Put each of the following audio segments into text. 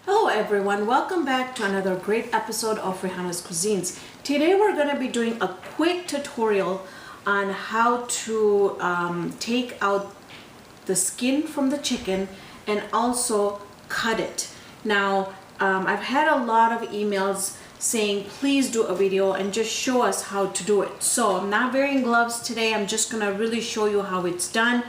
Hello everyone, welcome back to another great episode of Raihana's Cuisines. Today we're going to be doing a quick tutorial on how to take out the skin from the chicken and also cut it. Now I've had a lot of emails saying please do a video and just show us how to do it. So I'm not wearing gloves today, I'm just going to really show you how it's done.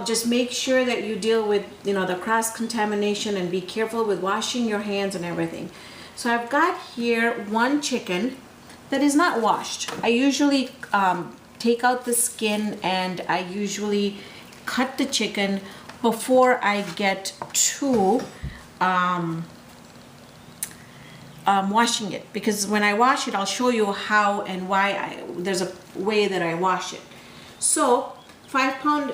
Just make sure that you deal with, the cross-contamination and be careful with washing your hands and everything. So I've got here one chicken that is not washed. I usually take out the skin and I usually cut the chicken before I get to washing it. Because when I wash it, I'll show you how and why there's a way that I wash it. So 5 pound,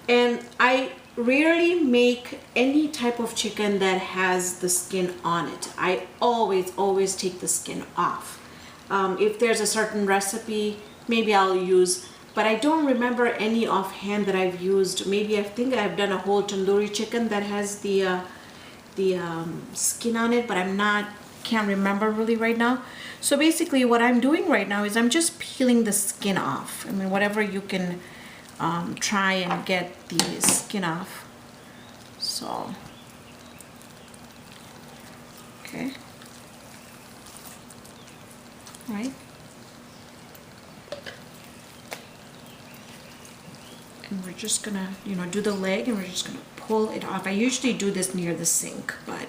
and I rarely make any type of chicken that has the skin on it. I always take the skin off. If there's a certain recipe, maybe I'll use, but I don't remember any offhand that I've used. Maybe I think I've done a whole tandoori chicken that has the skin on it, but can't remember really right now. So basically what I'm doing right now is I'm just peeling the skin off. I mean, whatever you can try and get the skin off. So, okay. Right. And we're just gonna, do the leg and we're just gonna pull it off. I usually do this near the sink, but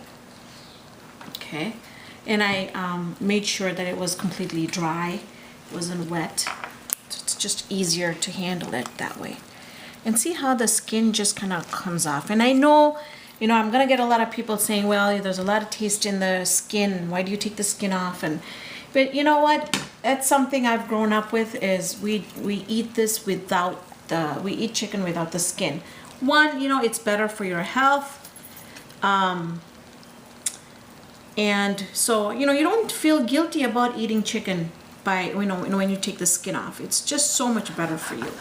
okay. And I made sure that it was completely dry, it wasn't wet. So it's just easier to handle it that way. And see how the skin just kind of comes off. And I know, I'm gonna get a lot of people saying, well, there's a lot of taste in the skin. Why do you take the skin off? But you know what? That's something I've grown up with is we eat this we eat chicken without the skin. One, it's better for your health. And so, you don't feel guilty about eating chicken by, when you take the skin off. It's just so much better for you.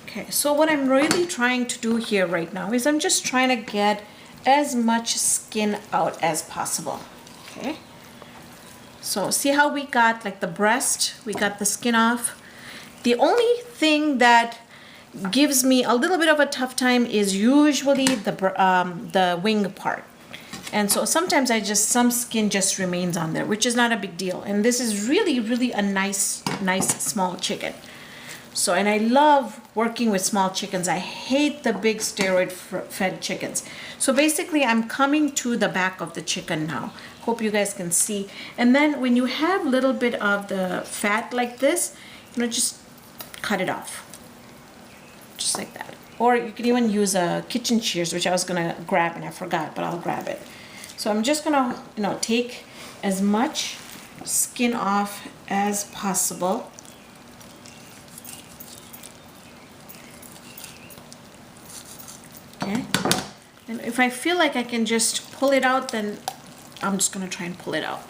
Okay, so what I'm really trying to do here right now is I'm just trying to get as much skin out as possible. Okay, so see how we got like the breast, we got the skin off. The only thing that gives me a little bit of a tough time is usually the wing part. And so sometimes some skin just remains on there, which is not a big deal. And this is really a nice small chicken. So, and I love working with small chickens. I hate the big steroid fed chickens. So basically I'm coming to the back of the chicken now. Hope you guys can see. And then when you have a little bit of the fat like this, just cut it off. Just like that. Or you can even use a kitchen shears, which I was gonna grab and I forgot, but I'll grab it. So I'm just gonna, take as much skin off as possible. Okay. And if I feel like I can just pull it out, then I'm just gonna try and pull it out.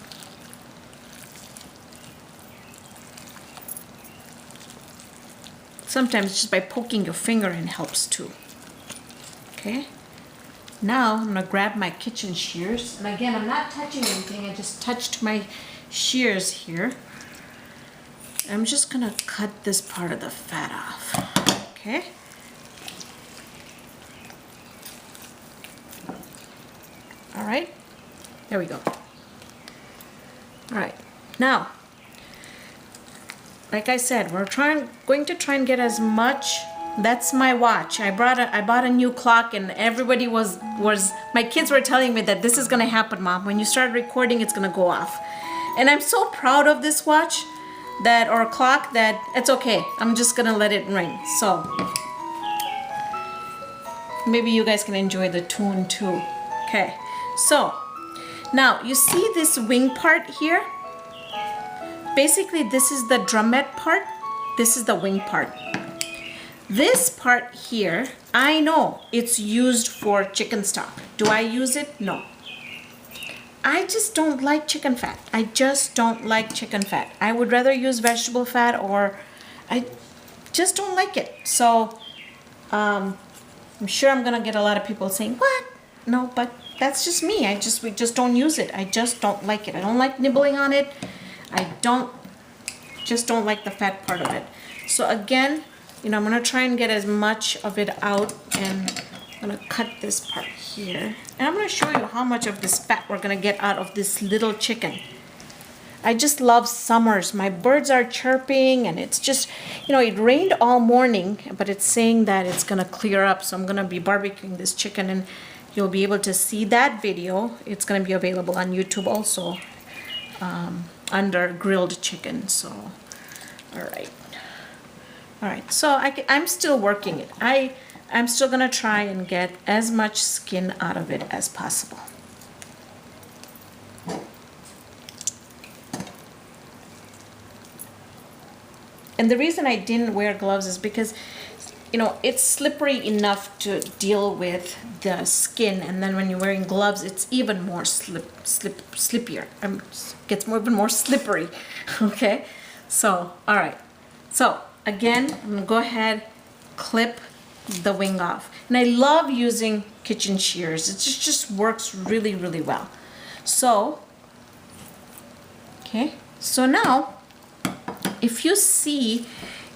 Sometimes just by poking your finger in helps too. Okay. Now I'm gonna grab my kitchen shears, and again I'm not touching anything, I just touched my shears here. I'm just gonna cut this part of the fat off. Okay. All right, there we go. All right, now like I said, we're going to try and get as much. That's my watch. I bought a new clock, and everybody was my kids were telling me that this is gonna happen, Mom. When you start recording, it's gonna go off. And I'm so proud of this watch or clock that it's okay. I'm just gonna let it ring. So maybe you guys can enjoy the tune too. Okay. So now you see this wing part here? Basically this is the drumette part. This is the wing part. This part here, I know it's used for chicken stock. Do I use it? No. I just don't like chicken fat. I just don't like chicken fat. I would rather use vegetable fat, or I just don't like it. So I'm sure I'm gonna get a lot of people saying, what? No, but that's just me. We just don't use it. I just don't like it. I don't like nibbling on it. I just don't like the fat part of it. So again, you know, I'm gonna try and get as much of it out, and I'm gonna cut this part here. And I'm gonna show you how much of this fat we're gonna get out of this little chicken. I just love summers. My birds are chirping, and it's just, you know, it rained all morning, but it's saying that it's gonna clear up. So I'm gonna be barbecuing this chicken, and you'll be able to see that video. It's gonna be available on YouTube also, under grilled chicken. So, all right. So I'm still working it. I'm still gonna try and get as much skin out of it as possible. And the reason I didn't wear gloves is because, you know, it's slippery enough to deal with the skin, and then when you're wearing gloves, it's even more slippier. Gets even more slippery. Okay, so all right. So again, I'm gonna go ahead, clip the wing off, and I love using kitchen shears. It just works really, really well. So okay, so now, if you see,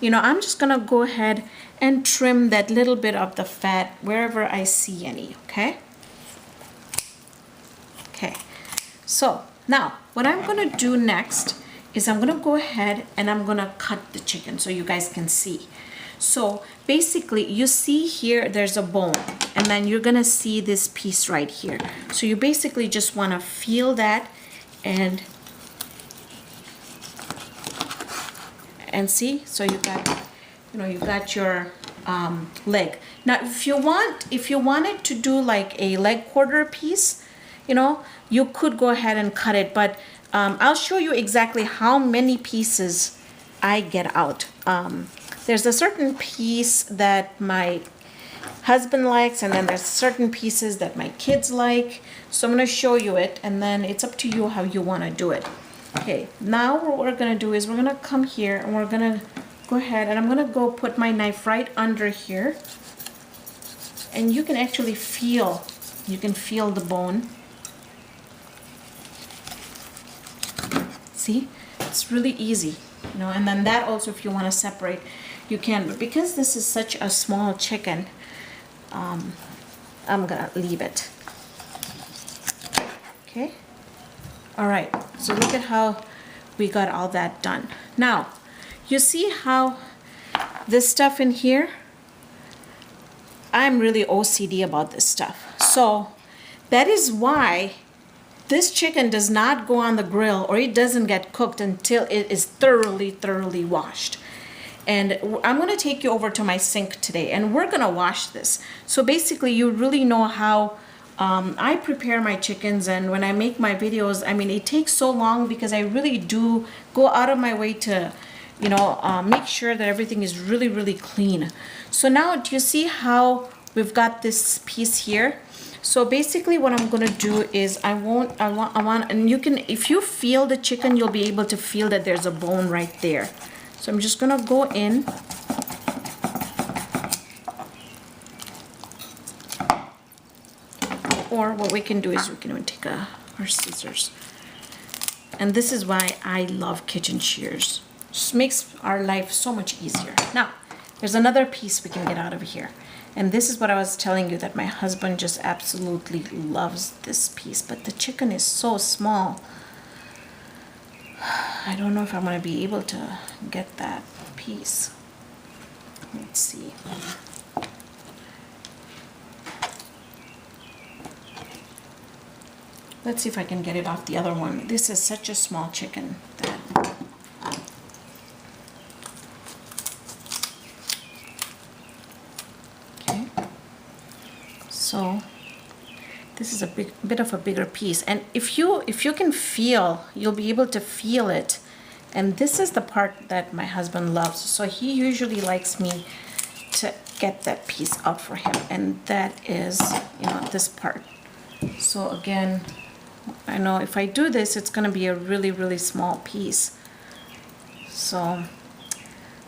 you know, I'm just gonna go ahead and trim that little bit of the fat wherever I see any, okay? Okay, so now what I'm gonna do next is I'm gonna go ahead and I'm gonna cut the chicken so you guys can see. So basically, you see here, there's a bone, and then you're gonna see this piece right here. So you basically just wanna feel that and see. So you got, you know, you got your leg. Now, if you wanted to do like a leg quarter piece, you know, you could go ahead and cut it, but I'll show you exactly how many pieces I get out. There's a certain piece that my husband likes, and then there's certain pieces that my kids like. So I'm going to show you it, and then it's up to you how you want to do it. Okay, now what we're going to do is we're going to come here, and we're going to go ahead, and I'm going to go put my knife right under here, and you can actually feel, you can feel the bone. See, it's really easy, you know. And then that also, if you want to separate, you can, but because this is such a small chicken, I'm gonna leave it. Okay, all right, so look at how we got all that done. Now you see how this stuff in here, I'm really OCD about this stuff, so that is why this chicken does not go on the grill, or it doesn't get cooked until it is thoroughly washed. And I'm going to take you over to my sink today, and we're going to wash this. So basically, you really know how I prepare my chickens, and when I make my videos, I mean, it takes so long because I really do go out of my way to, you know, make sure that everything is really clean. So now, do you see how we've got this piece here? So basically what I'm going to do is I want, and you can, if you feel the chicken, you'll be able to feel that there's a bone right there. So I'm just going to go in. Or what we can do is we can take our scissors. And this is why I love kitchen shears. It just makes our life so much easier. Now, there's another piece we can get out of here. And this is what I was telling you, that my husband just absolutely loves this piece. But the chicken is so small. I don't know if I'm going to be able to get that piece. Let's see. Let's see if I can get it off the other one. This is such a small chicken that... So this is a bit of a bigger piece, and if you can feel, you'll be able to feel it. And this is the part that my husband loves, so he usually likes me to get that piece out for him, and that is, you know, this part. So again, I know if I do this, it's going to be a really small piece. So I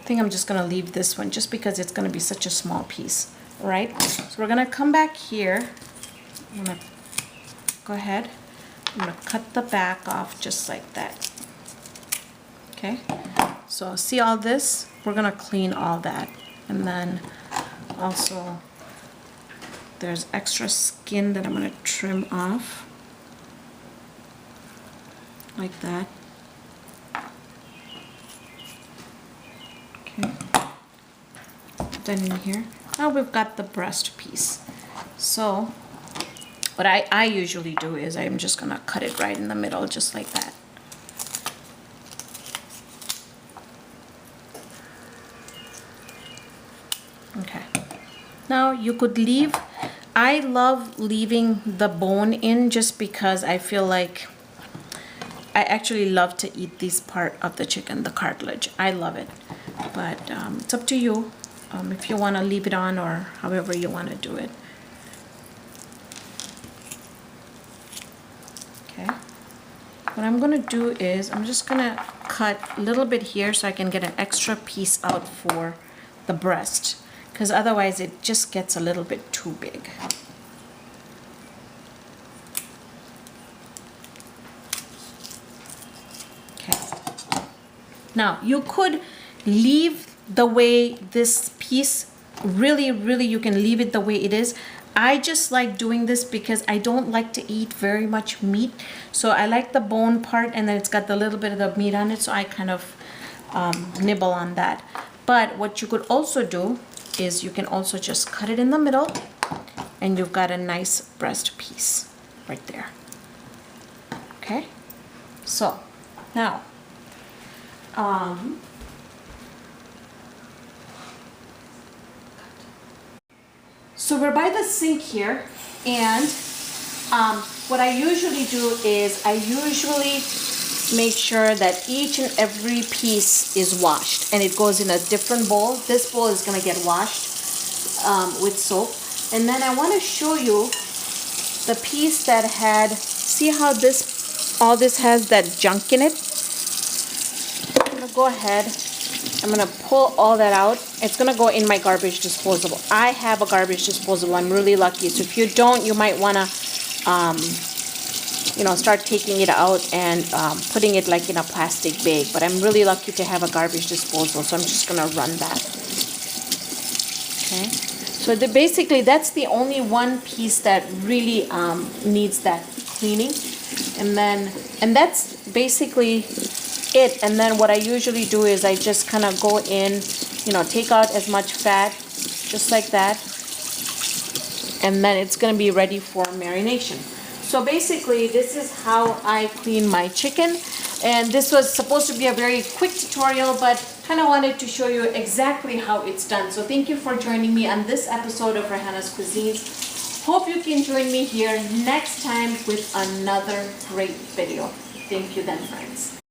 think I'm just going to leave this one just because it's going to be such a small piece. Right, so we're gonna come back here, I'm gonna go ahead. I'm gonna cut the back off just like that. Okay, so see all this? We're gonna clean all that. And then also there's extra skin that I'm gonna trim off. Like that. Okay. Then in here. Now we've got the breast piece. So what I usually do is I'm just gonna cut it right in the middle, just like that. Okay. Now you could leave, I love leaving the bone in just because I feel like I actually love to eat this part of the chicken, the cartilage. I love it. But it's up to you if you want to leave it on or however you want to do it. Okay. What I'm going to do is I'm just going to cut a little bit here so I can get an extra piece out for the breast, because otherwise it just gets a little bit too big. Okay. Now you could leave the way this piece, really you can leave it the way it is. I just like doing this because I don't like to eat very much meat, so I like the bone part, and then it's got the little bit of the meat on it, so I kind of nibble on that. But what you could also do is you can also just cut it in the middle, and you've got a nice breast piece right there. Okay, so now so we're by the sink here, and what I usually do is I usually make sure that each and every piece is washed, and it goes in a different bowl. This bowl is going to get washed with soap. And then I want to show you the piece that had, see how this, all this has that junk in it? I'm going to go ahead, I'm going to pull all that out. It's going to go in my garbage disposal. I have a garbage disposal. I'm really lucky. So if you don't, you might want to start taking it out and putting it like in a plastic bag. But I'm really lucky to have a garbage disposal, so I'm just gonna run that. Okay, so basically that's the only one piece that really needs that cleaning, and that's basically it. And then what I usually do is I just kind of go in, take out as much fat, just like that, and then it's gonna be ready for marination. So basically, this is how I clean my chicken, and this was supposed to be a very quick tutorial, but kind of wanted to show you exactly how it's done. So thank you for joining me on this episode of Raihana's Cuisines. Hope you can join me here next time with another great video. Thank you then, friends.